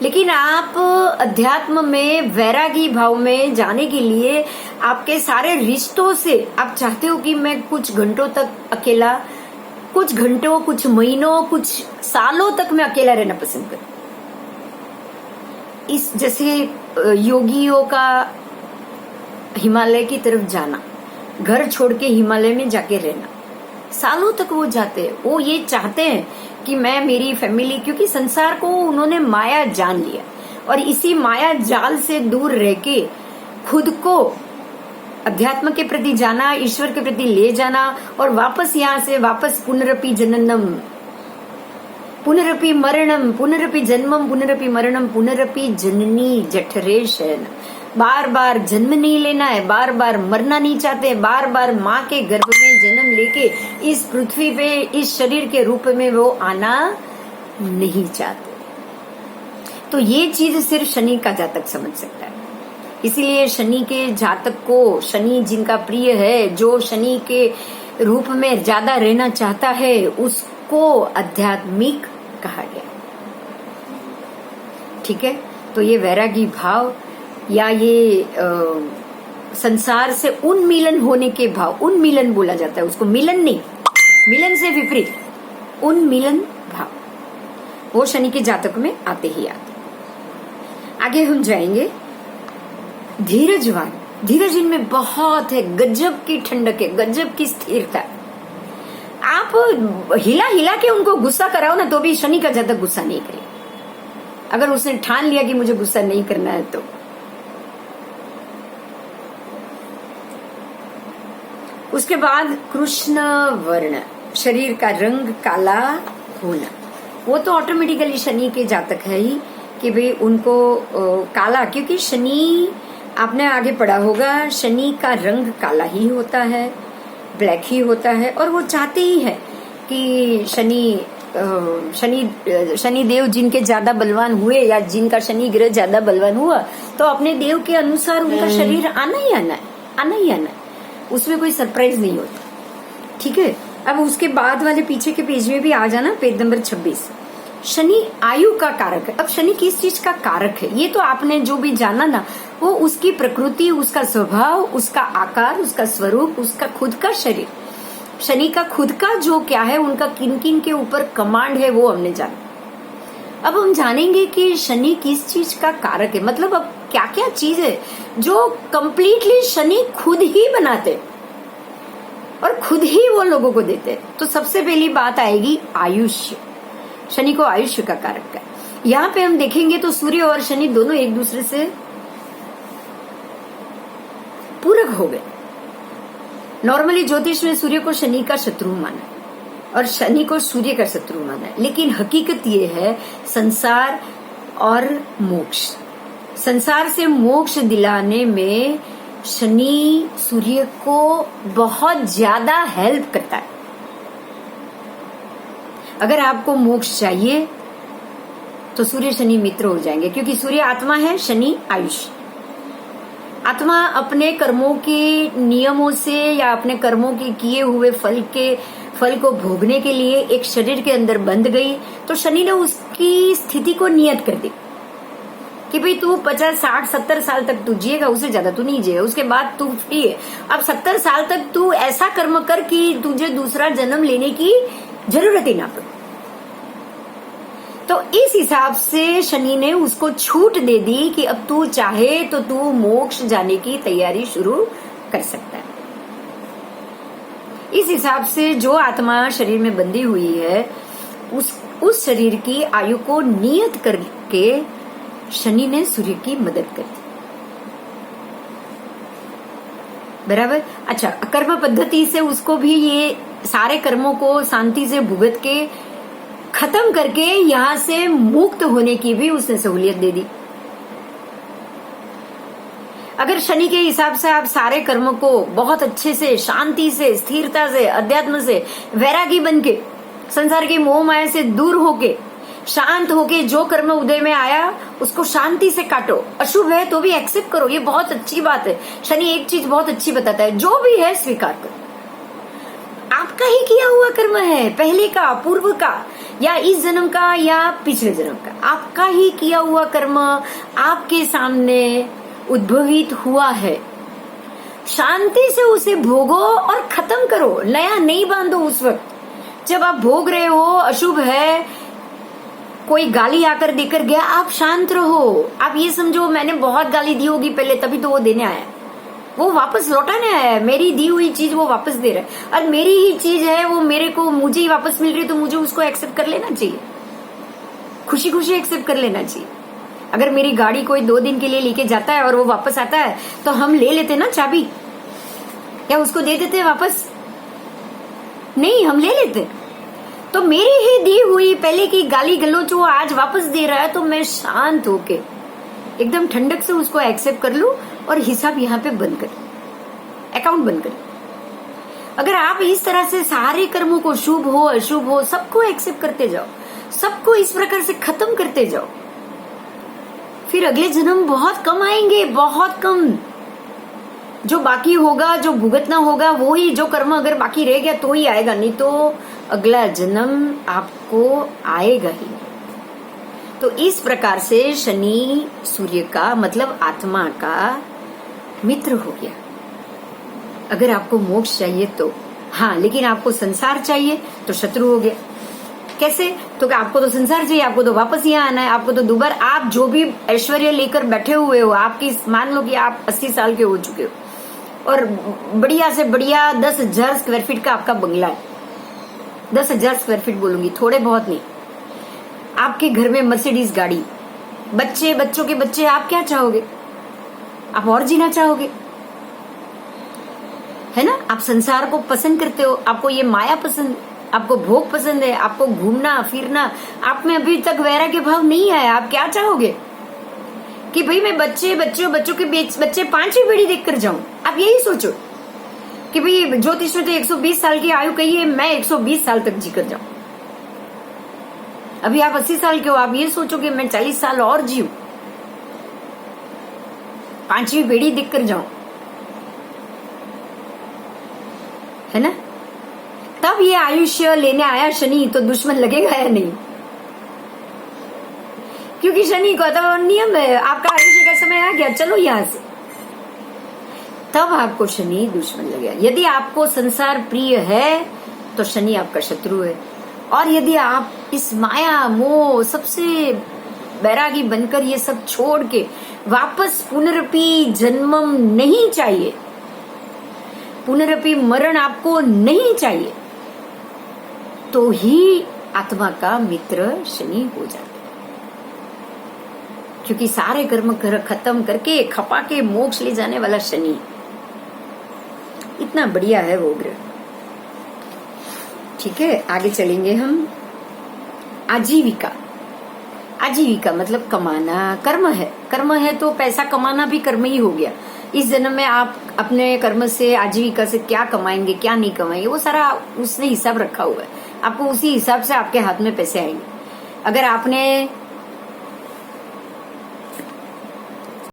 लेकिन आप अध्यात्म में वैरागी भाव में जाने के लिए आपके सारे रिश्तों से आप चाहते हो कि मैं कुछ घंटों तक अकेला, कुछ घंटों, कुछ महीनों, कुछ सालों तक मैं अकेला रहना पसंद करूं। इस जैसे योगियों का हिमालय की तरफ जाना, घर छोड़ के हिमालय में जाके रहना, सालों तक वो जाते हैं। वो ये चाहते हैं कि मैं, मेरी फैमिली, क्योंकि संसार को उन्होंने माया जान लिया और इसी माया जाल से दूर रह के खुद को अध्यात्म के प्रति जाना, ईश्वर के प्रति ले जाना और वापस यहाँ से वापस पुनरपि जननम, पुनरपि मरणम, पुनरपि जन्मम, पुनरपि मरणम, पुनरपि जननी जठरे शयन। बार बार जन्म नहीं लेना है, बार बार मरना नहीं चाहते, बार बार माँ के गर्भ में जन्म लेके इस पृथ्वी पे इस शरीर के रूप में वो आना नहीं चाहते। तो ये चीज सिर्फ शनि का जातक समझ सकता है। इसीलिए शनि के जातक को, शनि जिनका प्रिय है, जो शनि के रूप में ज्यादा रहना चाहता है, उसको आध्यात्मिक कहा गया। ठीक है, तो ये वैरागी भाव या ये संसार से उन्मिलन होने के भाव, उन्मिलन बोला जाता है उसको, मिलन नहीं, मिलन से विपरीत उन्मिलन भाव, वो शनि के जातक में आते ही आते। आगे हम जाएंगे धीरजवान। धीरज इनमें बहुत है, गजब की ठंडक है, गजब की स्थिरता। आप हिला हिला के उनको गुस्सा कराओ ना तो भी शनि का जातक गुस्सा नहीं करे, अगर उसने ठान लिया कि मुझे गुस्सा नहीं करना है तो। उसके बाद कृष्ण वर्ण, शरीर का रंग काला होना, वो तो ऑटोमेटिकली शनि के जातक है ही कि भाई उनको काला, क्योंकि शनि आपने आगे पढ़ा होगा, शनि का रंग काला ही होता है, ब्लैक ही होता है। और वो चाहते ही है कि शनि देव जिनके ज्यादा बलवान हुए या जिनका शनि ग्रह ज्यादा बलवान हुआ तो अपने देव के अनुसार उनका शरीर आना ही आना है, आना ही आना है, उसमें कोई सरप्राइज नहीं होता। ठीक है, अब उसके बाद वाले पीछे के पेज में भी आ जाना, पेज नंबर 26। शनि आयु का कारक है। अब शनि किस चीज का कारक है ये तो आपने जो भी जाना ना, वो उसकी प्रकृति, उसका स्वभाव, उसका आकार, उसका स्वरूप, उसका खुद का शरीर, शनि का खुद का जो क्या है, उनका किन किन के ऊपर कमांड है वो हमने जाना। अब हम जानेंगे कि शनि किस चीज का कारक है, मतलब अब क्या क्या चीज है जो कंप्लीटली शनि खुद ही बनाते और खुद ही वो लोगों को देते। तो सबसे पहली बात आएगी आयुष्य। शनि को आयुष्य का कारक है। यहाँ पे हम देखेंगे तो सूर्य और शनि दोनों एक दूसरे से पूरक हो गए। नॉर्मली ज्योतिष में सूर्य को शनि का शत्रु माना है और शनि को सूर्य का शत्रु माना है, लेकिन हकीकत ये है संसार और मोक्ष, संसार से मोक्ष दिलाने में शनि सूर्य को बहुत ज्यादा हेल्प करता है। अगर आपको मोक्ष चाहिए तो सूर्य शनि मित्र हो जाएंगे, क्योंकि सूर्य आत्मा है, शनि आयुष्य। आत्मा अपने कर्मों के नियमों से या अपने कर्मों के किए हुए फल को भोगने के लिए एक शरीर के अंदर बंध गई, तो शनि ने उसकी स्थिति को नियत कर दी कि भाई तू 50, 60, 70 साल तक तू जिएगा, उससे ज्यादा तू नहीं जिएगा, उसके बाद तू फ्री है। अब 70 साल तक तू ऐसा कर्म कर कि तुझे दूसरा जन्म लेने की जरूरत ही ना पड़े। तो इस हिसाब से शनि ने उसको छूट दे दी कि अब तू चाहे तो तू मोक्ष जाने की तैयारी शुरू कर सकता है। इस हिसाब से जो आत्मा शरीर में बंधी हुई है उस शरीर की आयु को नियत करके शनि ने सूर्य की मदद कर दी। बराबर। अच्छा, कर्म पद्धति से उसको भी ये सारे कर्मों को शांति से भुगत के खत्म करके यहां से मुक्त होने की भी उसने सहूलियत दे दी। अगर शनि के हिसाब से आप सारे कर्मों को बहुत अच्छे से, शांति से, स्थिरता से, अध्यात्म से, वैरागी बन के, संसार के मोह माया से दूर होके, शांत होके जो कर्म उदय में आया उसको शांति से काटो। अशुभ है तो भी एक्सेप्ट करो, ये बहुत अच्छी बात है। शनि एक चीज बहुत अच्छी बताता है, जो भी है स्वीकार करो। आपका ही किया हुआ कर्म है, पहले का, पूर्व का, या इस जन्म का या पिछले जन्म का, आपका ही किया हुआ कर्म आपके सामने उद्भवित हुआ है। शांति से उसे भोगो और खत्म करो, नया नहीं बांधो। उस वक्त जब आप भोग रहे हो, अशुभ है, कोई गाली आकर देकर गया, आप शांत रहो। आप ये समझो मैंने बहुत गाली दी होगी पहले, तभी तो वो देने आया, वो वापस लौटाने आया है। मेरी दी हुई चीज वो वापस दे रहा है, और मेरी ही चीज है वो मेरे को, मुझे ही वापस मिल रही है, तो मुझे उसको एक्सेप्ट कर लेना चाहिए, खुशी खुशी एक्सेप्ट कर लेना चाहिए। अगर मेरी गाड़ी कोई 2 दिन के लिए लेके जाता है और वो वापस आता है, तो हम ले लेते ना चाबी, या उसको दे देते वापस? नहीं, हम ले लेते। तो मेरी ही दी हुई पहले की गाली गलोच वो आज वापस दे रहा है, तो मैं शांत होके एकदम ठंडक से उसको एक्सेप्ट कर लूं और हिसाब यहाँ पे बंद कर, अकाउंट बंद कर। अगर आप इस तरह से सारे कर्मों को, शुभ हो अशुभ हो, सबको एक्सेप्ट करते जाओ, सबको इस प्रकार से खत्म करते जाओ, फिर अगले जन्म बहुत कम आएंगे, बहुत कम। जो बाकी होगा, जो भुगतना होगा, वो ही, जो कर्म अगर बाकी रह गया तो ही आएगा, नहीं तो अगला जन्म आपको आएगा ही। तो इस प्रकार से शनि सूर्य का मतलब आत्मा का मित्र हो गया। अगर आपको मोक्ष चाहिए तो हाँ, लेकिन आपको संसार चाहिए तो शत्रु हो गया। कैसे? तो आपको तो संसार चाहिए, आपको तो वापस यहाँ आना है, आपको तो दोबारा, आप जो भी ऐश्वर्य लेकर बैठे हुए हो, आपकी मान लो कि आप 80 साल के हो चुके हो और बढ़िया से बढ़िया 10,000 स्क्वायर फीट का आपका बंगला है। 10,000 स्क्वायर फीट बोलूंगी, थोड़े बहुत नहीं। आपके घर में मर्सिडीज गाड़ी, बच्चे, बच्चों के बच्चे, आप क्या चाहोगे? आप और जीना चाहोगे, है ना? आप संसार को पसंद करते हो, आपको ये माया पसंद, आपको भोग पसंद है, आपको घूमना फिरना, आप में अभी तक वैराग्य भाव नहीं आया। आप क्या चाहोगे कि भाई मैं बच्चों के बच्चे 5वीं पीढ़ी देखकर जाऊं? आप यही सोचो कि भाई ज्योतिष में तो 120 साल की आयु कही है, मैं 120 साल तक जीकर जाऊं। अभी आप 80 साल के हो, आप ये सोचोगे मैं 40 साल और जीऊं, 5वीं पीढ़ी देखकर जाऊं, है ना? तब ये आयुष्य लेने आया शनि, तो दुश्मन लगेगा या नहीं? क्योंकि शनि का तो नियम है, आपका आयुष्य का समय आ गया, चलो यहां से, तब आपको शनि दुश्मन लगेगा। यदि आपको संसार प्रिय है तो शनि आपका शत्रु है, और यदि आप इस माया मोह सबसे बैरागी बनकर ये सब छोड़ के वापस पुनरपि जन्मम नहीं चाहिए, पुनरपि मरण आपको नहीं चाहिए, तो ही आत्मा का मित्र शनि हो जाता है। क्योंकि सारे कर्म खत्म करके खपा के मोक्ष ले जाने वाला शनि इतना बढ़िया है वो ग्रह। ठीक है, आगे चलेंगे हम। आजीविका, आजीविका मतलब कमाना, कर्म है तो पैसा कमाना भी कर्म ही हो गया। इस जन्म में आप अपने कर्म से, आजीविका से क्या कमाएंगे क्या नहीं कमाएंगे, वो सारा उसने हिसाब रखा हुआ है। आपको उसी हिसाब से आपके हाथ में पैसे आएंगे। अगर आपने